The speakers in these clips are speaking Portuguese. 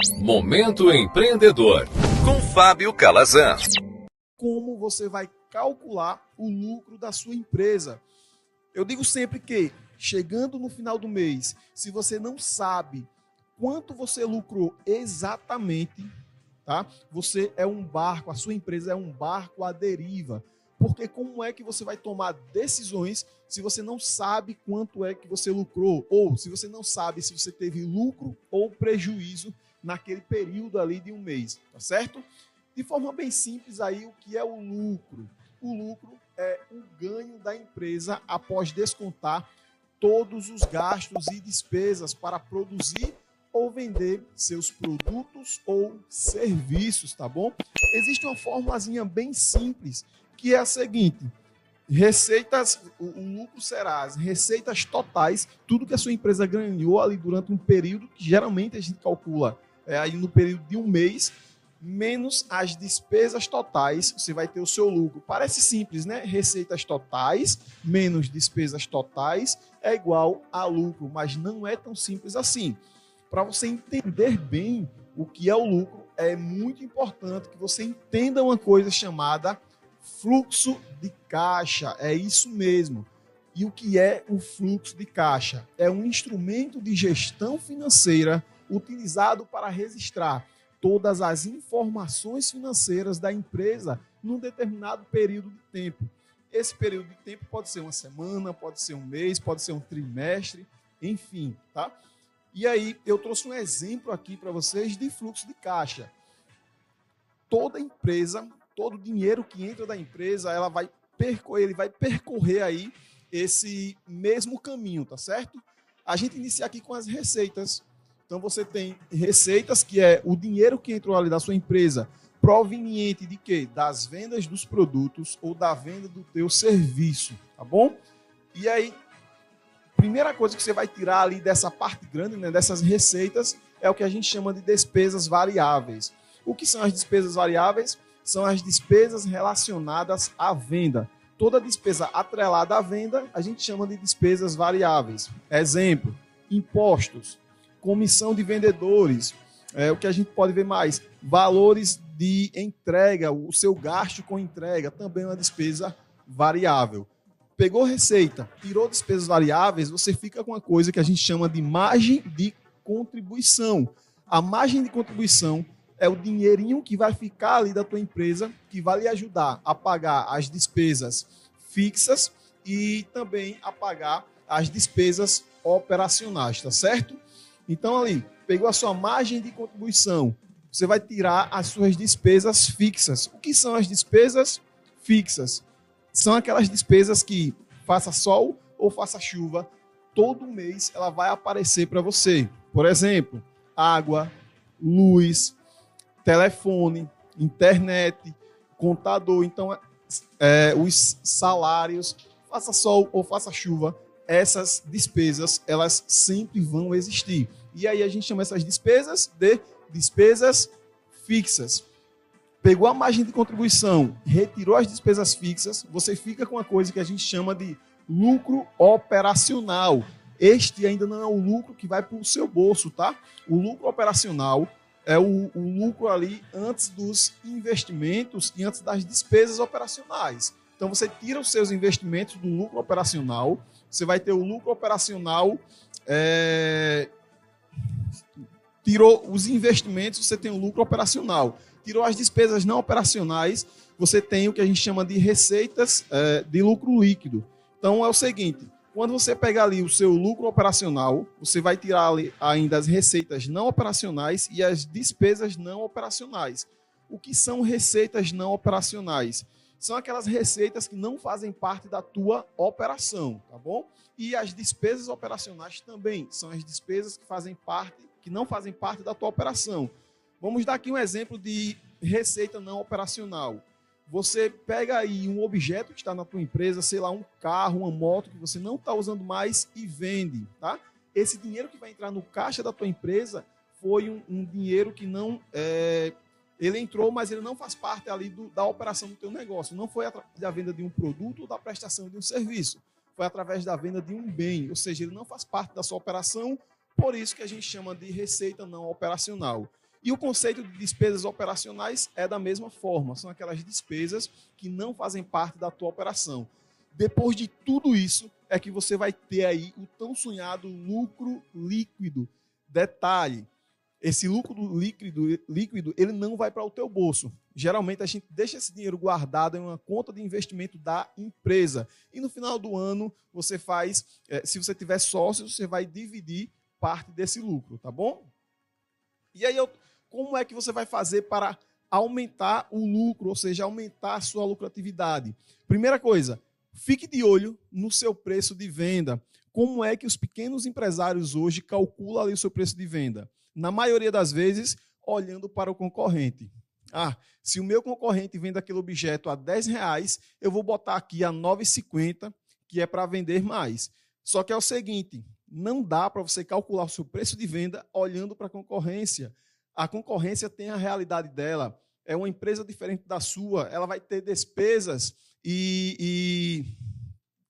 Momento Empreendedor, com Fábio Calazan. Como você vai calcular o lucro da sua empresa? Eu digo sempre que, chegando no final do mês, se você não sabe quanto você lucrou exatamente, tá? Você é um barco, a sua empresa é um barco à deriva. Porque como é que você vai tomar decisões se você não sabe quanto é que você lucrou? Ou se você não sabe se você teve lucro ou prejuízo naquele período ali de um mês, tá certo? De forma bem simples aí, o que é o lucro? O lucro é o ganho da empresa após descontar todos os gastos e despesas para produzir ou vender seus produtos ou serviços, tá bom? Existe uma formulazinha bem simples, que é a seguinte: receitas, o lucro será as receitas totais, tudo que a sua empresa ganhou ali durante um período, que geralmente a gente calcula aí no período de um mês, menos as despesas totais, você vai ter o seu lucro. Parece simples, né? Receitas totais menos despesas totais é igual a lucro, mas não é tão simples assim. Para você entender bem o que é o lucro, é muito importante que você entenda uma coisa chamada fluxo de caixa. É isso mesmo. E o que é o fluxo de caixa? É um instrumento de gestão financeira utilizado para registrar todas as informações financeiras da empresa num determinado período de tempo. Esse período de tempo pode ser uma semana, pode ser um mês, pode ser um trimestre, enfim, tá? E aí eu trouxe um exemplo aqui para vocês de fluxo de caixa. Toda empresa, todo dinheiro que entra da empresa, ele vai percorrer aí esse mesmo caminho, tá certo? A gente inicia aqui com as receitas. Então você tem receitas, que é o dinheiro que entrou ali da sua empresa, proveniente de quê? Das vendas dos produtos ou da venda do teu serviço, tá bom? E aí, primeira coisa que você vai tirar ali dessa parte grande, né, dessas receitas, é o que a gente chama de despesas variáveis. O que são as despesas variáveis? São as despesas relacionadas à venda. Toda despesa atrelada à venda, a gente chama de despesas variáveis. Exemplo, impostos, comissão de vendedores, o que a gente pode ver mais, valores de entrega, o seu gasto com entrega, também é uma despesa variável. Pegou receita, tirou despesas variáveis, você fica com uma coisa que a gente chama de margem de contribuição. A margem de contribuição é o dinheirinho que vai ficar ali da tua empresa, que vai lhe ajudar a pagar as despesas fixas e também a pagar as despesas operacionais, tá certo? Então ali, pegou a sua margem de contribuição, você vai tirar as suas despesas fixas. O que são as despesas fixas? São aquelas despesas que, faça sol ou faça chuva, todo mês ela vai aparecer para você. Por exemplo, água, luz, telefone, internet, contador. Então, os salários, faça sol ou faça chuva, essas despesas, elas sempre vão existir. E aí a gente chama essas despesas de despesas fixas. Pegou a margem de contribuição, retirou as despesas fixas, você fica com uma coisa que a gente chama de lucro operacional. Este ainda não é o lucro que vai para o seu bolso, tá? O lucro operacional é o lucro ali antes dos investimentos e antes das despesas operacionais. Então você tira os seus investimentos do lucro operacional, você vai ter o lucro operacional, tirou os investimentos, você tem o lucro operacional. Tirou as despesas não operacionais, você tem o que a gente chama de receitas de lucro líquido. Então é o seguinte, quando você pegar ali o seu lucro operacional, você vai tirar ali ainda as receitas não operacionais e as despesas não operacionais. O que são receitas não operacionais? São aquelas receitas que não fazem parte da tua operação, tá bom? E as despesas operacionais também são as despesas que não fazem parte da tua operação. Vamos dar aqui um exemplo de receita não operacional. Você pega aí um objeto que está na tua empresa, sei lá, um carro, uma moto que você não está usando mais e vende, tá? Esse dinheiro que vai entrar no caixa da tua empresa foi um dinheiro que não... ele entrou, mas ele não faz parte ali da operação do teu negócio. Não foi através da venda de um produto ou da prestação de um serviço. Foi através da venda de um bem, ou seja, ele não faz parte da sua operação, por isso que a gente chama de receita não operacional. E o conceito de despesas operacionais é da mesma forma, são aquelas despesas que não fazem parte da tua operação. Depois de tudo isso, é que você vai ter aí o tão sonhado lucro líquido. Detalhe, esse lucro líquido ele não vai para o teu bolso. Geralmente a gente deixa esse dinheiro guardado em uma conta de investimento da empresa. E no final do ano, você faz, se você tiver sócios, você vai dividir parte desse lucro, tá bom? E aí, como é que você vai fazer para aumentar o lucro, ou seja, aumentar a sua lucratividade? Primeira coisa, fique de olho no seu preço de venda. Como é que os pequenos empresários hoje calculam ali o seu preço de venda? Na maioria das vezes, olhando para o concorrente. Se o meu concorrente vende aquele objeto a R$10, eu vou botar aqui a R$9,50, que é para vender mais. Só que é o seguinte, não dá para você calcular o seu preço de venda olhando para a concorrência. A concorrência tem a realidade dela. É uma empresa diferente da sua, ela vai ter despesas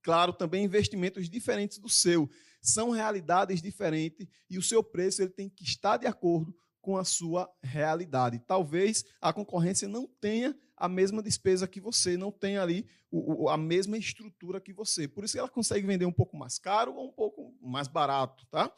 claro, também investimentos diferentes do seu. São realidades diferentes e o seu preço ele tem que estar de acordo com a sua realidade. Talvez a concorrência não tenha a mesma despesa que você, não tenha ali a mesma estrutura que você. Por isso ela consegue vender um pouco mais caro ou um pouco mais barato, tá?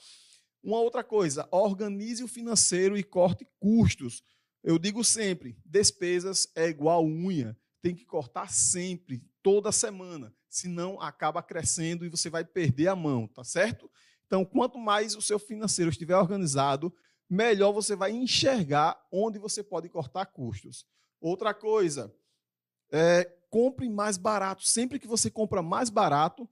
Uma outra coisa, organize o financeiro e corte custos. Eu digo sempre, despesas é igual unha. Tem que cortar sempre, toda semana. Senão acaba crescendo e você vai perder a mão, tá certo? Então, quanto mais o seu financeiro estiver organizado, melhor você vai enxergar onde você pode cortar custos. Outra coisa, compre mais barato. Sempre que você compra mais barato,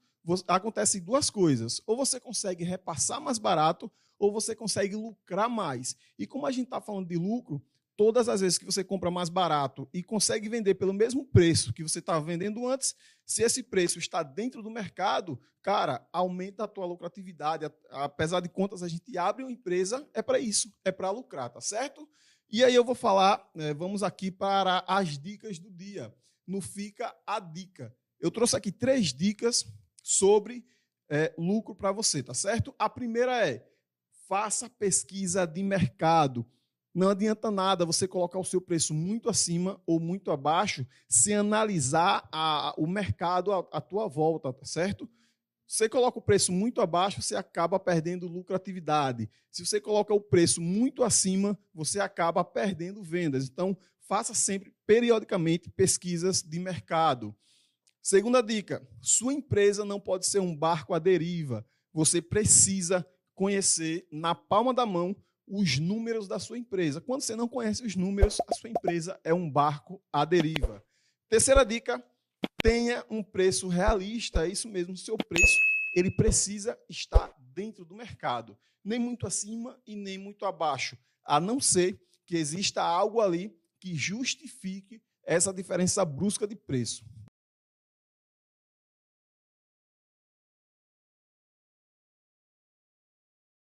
acontecem duas coisas. Ou você consegue repassar mais barato, ou você consegue lucrar mais. E como a gente está falando de lucro, todas as vezes que você compra mais barato e consegue vender pelo mesmo preço que você estava vendendo antes, se esse preço está dentro do mercado, cara, aumenta a tua lucratividade. Apesar de contas, a gente abre uma empresa, é para isso, é para lucrar, tá certo? E aí eu vou falar, vamos aqui para as dicas do dia. No Fica a Dica. Eu trouxe aqui 3 dicas sobre lucro para você, tá certo? A primeira é, faça pesquisa de mercado. Não adianta nada você colocar o seu preço muito acima ou muito abaixo sem analisar o mercado à tua volta, tá certo? Se você coloca o preço muito abaixo, você acaba perdendo lucratividade. Se você coloca o preço muito acima, você acaba perdendo vendas. Então, faça sempre, periodicamente, pesquisas de mercado. Segunda dica, sua empresa não pode ser um barco à deriva. Você precisa conhecer na palma da mão os números da sua empresa. Quando você não conhece os números, a sua empresa é um barco à deriva. Terceira dica, tenha um preço realista. É isso mesmo, o seu preço ele precisa estar dentro do mercado. Nem muito acima e nem muito abaixo. A não ser que exista algo ali que justifique essa diferença brusca de preço.